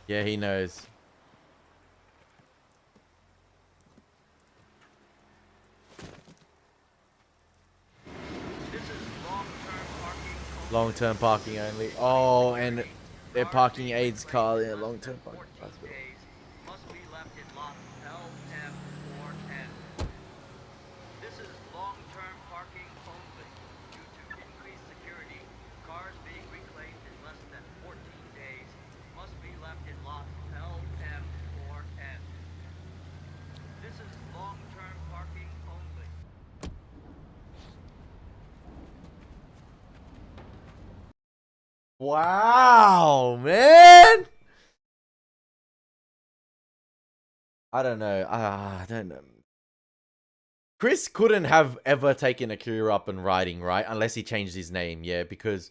Yeah, he knows. Long-term parking only. Oh, and they're parking Aid's car in a long-term parking. Must be left in lot LM4N. This is long-term parking only. Due to increased security, cars being reclaimed in less than 14 days must be left in lot LM4N. This is long-term parking only. Wow, man. I don't know. I don't know. Chris couldn't have ever taken a career up in writing, right? Unless he changed his name, yeah. Because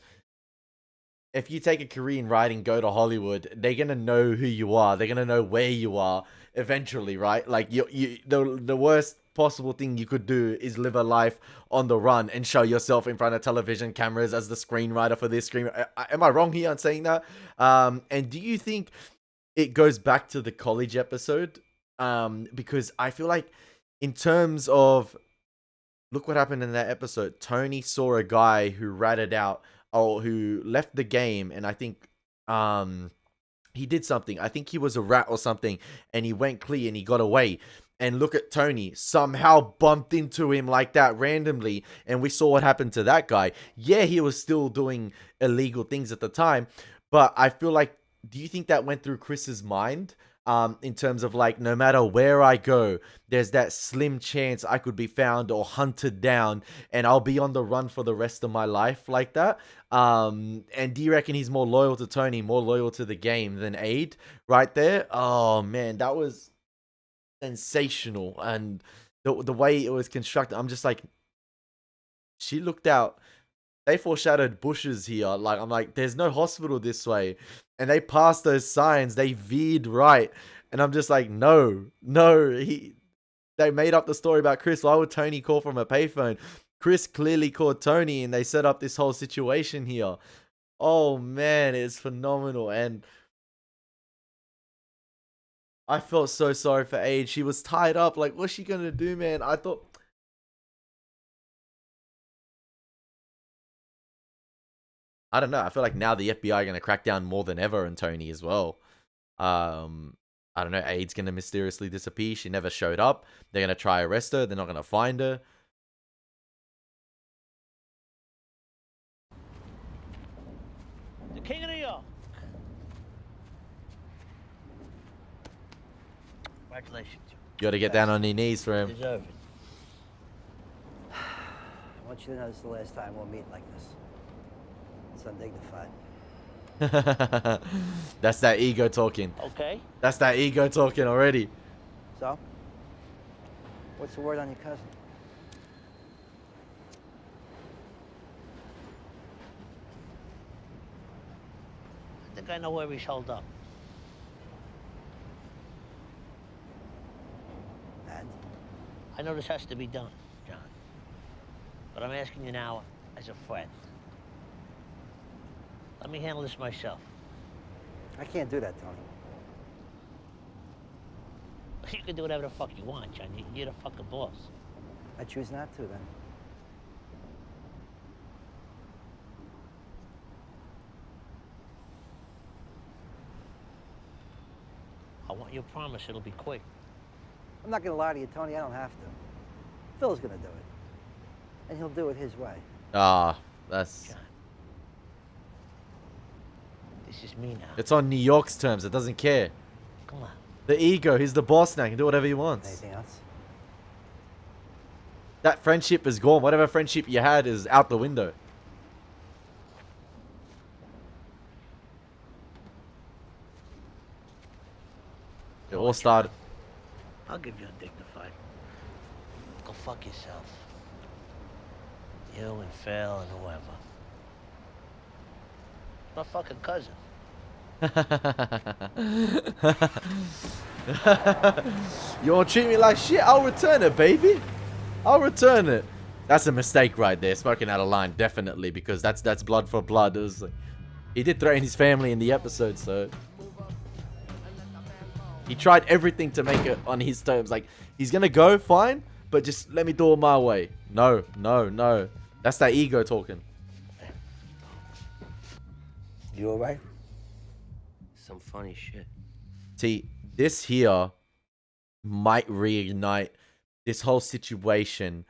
if you take a career in writing, go to Hollywood, they're gonna know who you are. They're gonna know where you are eventually, right? Like the worst possible thing you could do is live a life on the run and show yourself in front of television cameras as the screenwriter for this screen. Am I wrong here on saying that? And do you think it goes back to the college episode? Because I feel like in terms of, look what happened in that episode. Tony saw a guy who ratted out, or who left the game, and I think he did something. I think he was a rat or something, and he went clear and he got away. And look at Tony, somehow bumped into him like that randomly, and we saw what happened to that guy. Yeah, he was still doing illegal things at the time, but I feel like, do you think that went through Chris's mind? in terms of like, no matter where I go, there's that slim chance I could be found or hunted down, and I'll be on the run for the rest of my life like that. And do you reckon he's more loyal to Tony, more loyal to the game than Aid right there? Oh man, that was sensational. And the way it was constructed, I'm just like, she looked out. They foreshadowed bushes here. Like, I'm like, there's no hospital this way. And they passed those signs. They veered right. And I'm just like, no. They made up the story about Chris. Why would Tony call from a payphone? Chris clearly called Tony, and they set up this whole situation here. Oh man, it's phenomenal. And I felt so sorry for Aid. She was tied up. Like, what's she gonna do, man? I thought, I don't know. I feel like now the FBI are going to crack down more than ever on Tony as well. I don't know. Aid's going to mysteriously disappear. She never showed up. They're going to try arrest her. They're not going to find her. The King of New York. Congratulations. You got to get down on your knees for him. Deserve it. I want you to know this is the last time we'll meet like this. It's undignified. That's that ego talking. Okay. That's that ego talking already. So? What's the word on your cousin? I think I know where he's holed up. And? I know this has to be done, John. But I'm asking you now as a friend. Let me handle this myself. I can't do that, Tony. You can do whatever the fuck you want, John. You're the fucking boss. I choose not to, then. I want your promise it'll be quick. I'm not gonna lie to you, Tony. I don't have to. Phil's gonna do it. And he'll do it his way. That's... John. This is me now. It's on New York's terms. It doesn't care. Come on. The ego. He's the boss now. He can do whatever he wants. Anything else? That friendship is gone. Whatever friendship you had is out the window. It all started. I'll give you undignified. Go fuck yourself. You and Phil and whoever. My fucking cousin. You want to treat me like shit? I'll return it, baby. I'll return it. That's a mistake right there. Spoken out of line, definitely, because that's blood for blood. It was like, he did threaten his family in the episode, so he tried everything to make it on his terms. Like, he's gonna go, fine, but just let me do it my way. No. That's that ego talking. You alright? Some funny shit. See, this here might reignite, this whole situation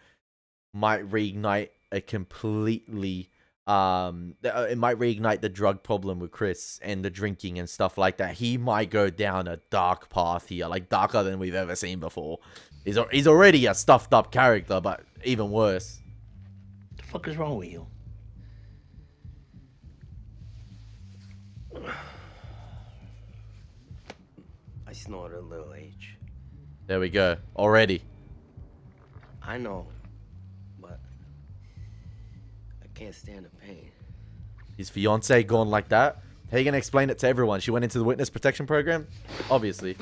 might reignite a completely, it might reignite the drug problem with Chris and the drinking and stuff like that. He might go down a dark path here, like darker than we've ever seen before. He's already a stuffed up character, but even worse. What the fuck is wrong with you? I snorted a little H. There we go. Already. I know, but I can't stand the pain. His fiance gone like that? How you gonna explain it to everyone? She went into the witness protection program? Obviously.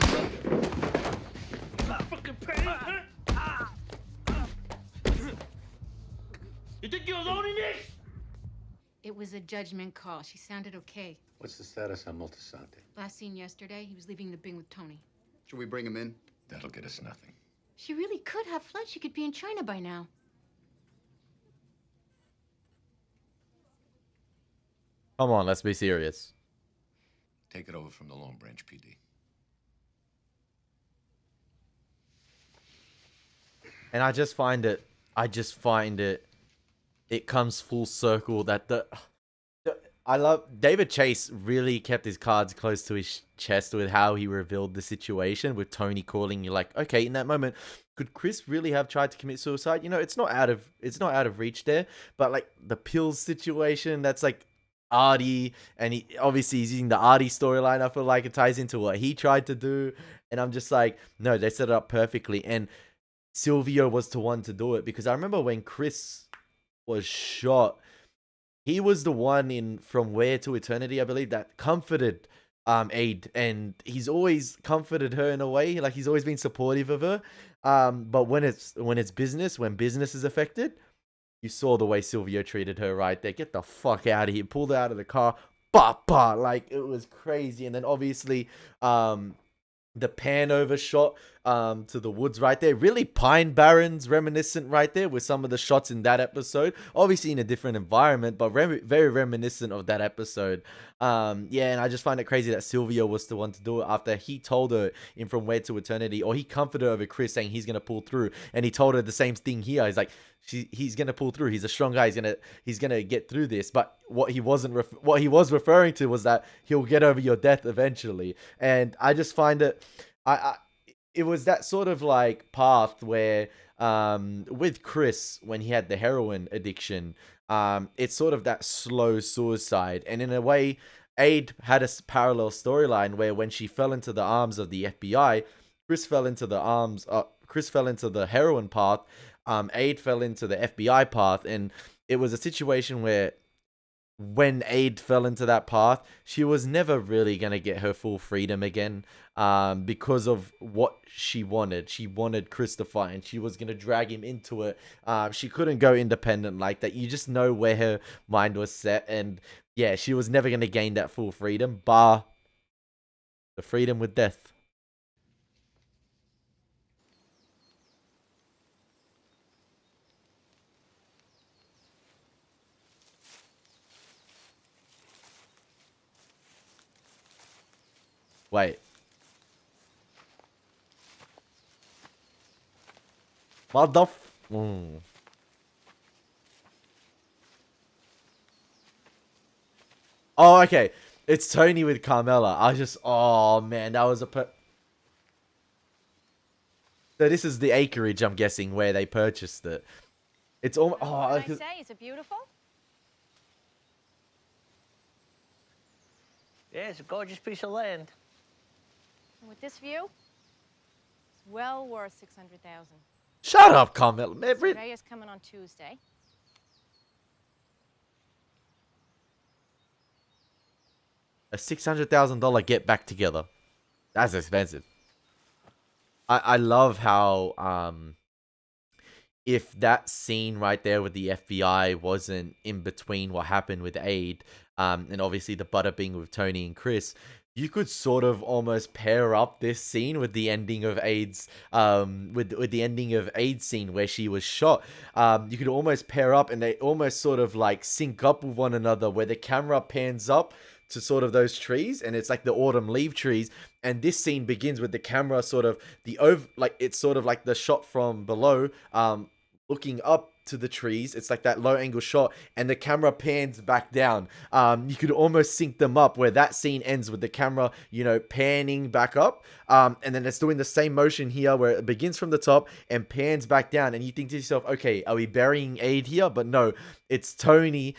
You think you're alone in this? It was a judgment call. She sounded okay. What's the status on Multisante? Last seen yesterday, he was leaving the Bing with Tony. Should we bring him in? That'll get us nothing. She really could have fled. She could be in China by now. Come on, let's be serious. Take it over from the Long Branch PD. And I just find it, it comes full circle that I love David Chase really kept his cards close to his chest with how he revealed the situation with Tony calling you like, okay, in that moment, could Chris really have tried to commit suicide? You know, it's not out of reach there, but like the pills situation, that's like Artie, and he obviously he's using the Artie storyline. I feel like it ties into what he tried to do, and I'm just like, no, they set it up perfectly, and Silvio was the one to do it because I remember when Chris was shot, he was the one in From Where to Eternity, I believe, that comforted Aid, and he's always comforted her in a way, like he's always been supportive of her. But when it's business, when business is affected, you saw the way Silvio treated her right there. Get the fuck out of here. Pulled her out of the car. Bah, bah. Like, it was crazy. And then obviously, the pan over shot to the woods right there, really Pine Barrens reminiscent right there with some of the shots in that episode, obviously in a different environment, but very reminiscent of that episode. Yeah, and I just find it crazy that Silvio was the one to do it after he told her in From Where to Eternity, or he comforted her over Chris saying he's gonna pull through, and he told her the same thing here. He's like, he's gonna pull through, he's a strong guy, he's gonna get through this. But what he was referring to was that he'll get over your death eventually. And I just find it, it was that sort of like path where with Chris, when he had the heroin addiction, it's sort of that slow suicide. And in a way, Aid had a parallel storyline where when she fell into the arms of the FBI, Chris fell into the heroin path, Aid fell into the FBI path. And it was a situation where when Aid fell into that path, she was never really going to get her full freedom again, because of what she wanted. She wanted Chris to fight, and she was going to drag him into it. She couldn't go independent like that. You just know where her mind was set. And yeah, she was never going to gain that full freedom, bar the freedom with death. Wait. Oh, okay. It's Tony with Carmela. Oh man, that was so this is the acreage, I'm guessing, where they purchased it. It's almost. Oh, What did I say? Is it beautiful? Yeah, it's a gorgeous piece of land. And with this view, it's well worth 600,000. Shut up, Carmela. Surveyor's coming on Tuesday. A $600,000 get back together. That's expensive. I love how if that scene right there with the FBI wasn't in between what happened with Aid, and obviously the butter being with Tony and Chris, you could sort of almost pair up this scene with the ending of Aid's with the ending of Aid's scene where she was shot. You could almost pair up, and they almost sort of like sync up with one another, where the camera pans up to sort of those trees, and it's like the autumn leaf trees, and this scene begins with the camera sort of it's sort of like the shot from below, looking up to the trees. It's like that low angle shot, and the camera pans back down. You could almost sync them up, where that scene ends with the camera, panning back up, and then it's doing the same motion here where it begins from the top and pans back down, and you think to yourself, okay, are we burying Aid here? But no, it's Tony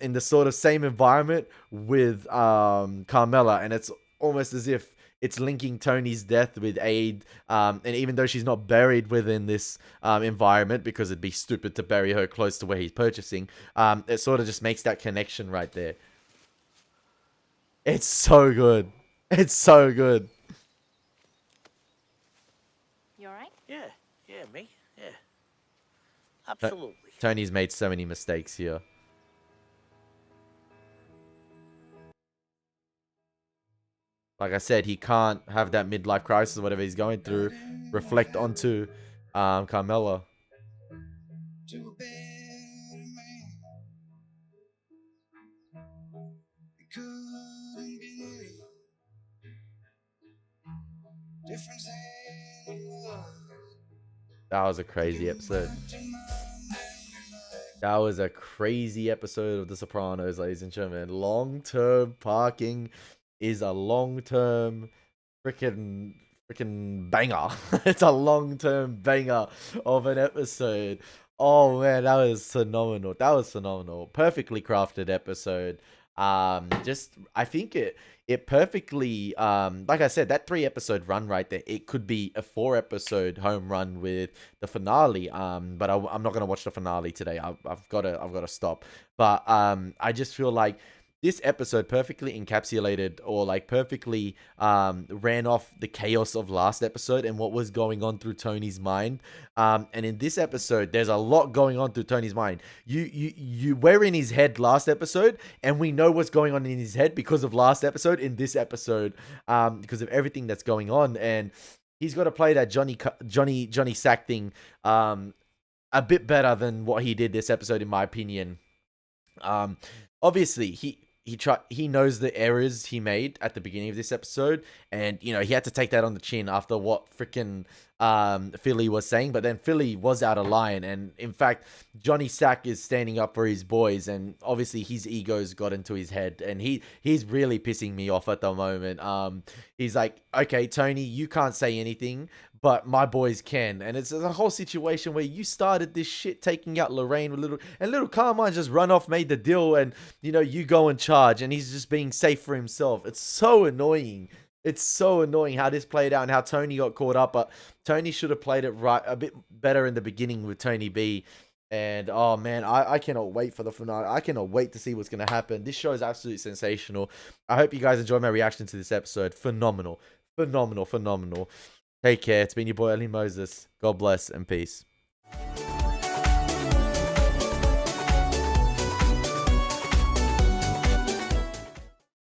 in the sort of same environment with Carmela, and it's almost as if it's linking Tony's death with Aid, and even though she's not buried within this environment, because it'd be stupid to bury her close to where he's purchasing, it sort of just makes that connection right there. It's so good. It's so good. You all right? Yeah, me, yeah. Absolutely. Tony's made so many mistakes here. Like I said, he can't have that midlife crisis, whatever he's going through, reflect onto Carmela. That was a crazy episode. That was a crazy episode of The Sopranos, ladies and gentlemen. Long-term parking is a long-term freaking banger. It's a long-term banger of an episode. Oh man, that was phenomenal. That was phenomenal. Perfectly crafted episode. Just I think it perfectly like I said, that 3-episode run right there, it could be a 4-episode home run with the finale. But I'm not gonna watch the finale today. I've gotta stop. But I just feel like this episode perfectly encapsulated, or like perfectly ran off the chaos of last episode and what was going on through Tony's mind. And in this episode, there's a lot going on through Tony's mind. You were in his head last episode, and we know what's going on in his head because of last episode in this episode, because of everything that's going on. And he's got to play that Johnny Sack thing a bit better than what he did this episode, in my opinion. Obviously, he knows the errors he made at the beginning of this episode, and he had to take that on the chin after what freaking Philly was saying. But then Philly was out of line, and in fact, Johnny Sack is standing up for his boys, and obviously his ego's got into his head, and he's really pissing me off at the moment. He's like, okay, Tony, you can't say anything, but my boys can. And it's a whole situation where you started this shit taking out Lorraine with little Carmine just run off, made the deal, and you go in charge, and he's just being safe for himself. It's so annoying. It's so annoying how this played out and how Tony got caught up. But Tony should have played it right a bit better in the beginning with Tony B. And oh man, I cannot wait for the finale. I cannot wait to see what's going to happen. This show is absolutely sensational. I hope you guys enjoyed my reaction to this episode. Phenomenal. Phenomenal. Phenomenal. Take care. It's been your boy, Elie Moses. God bless and peace.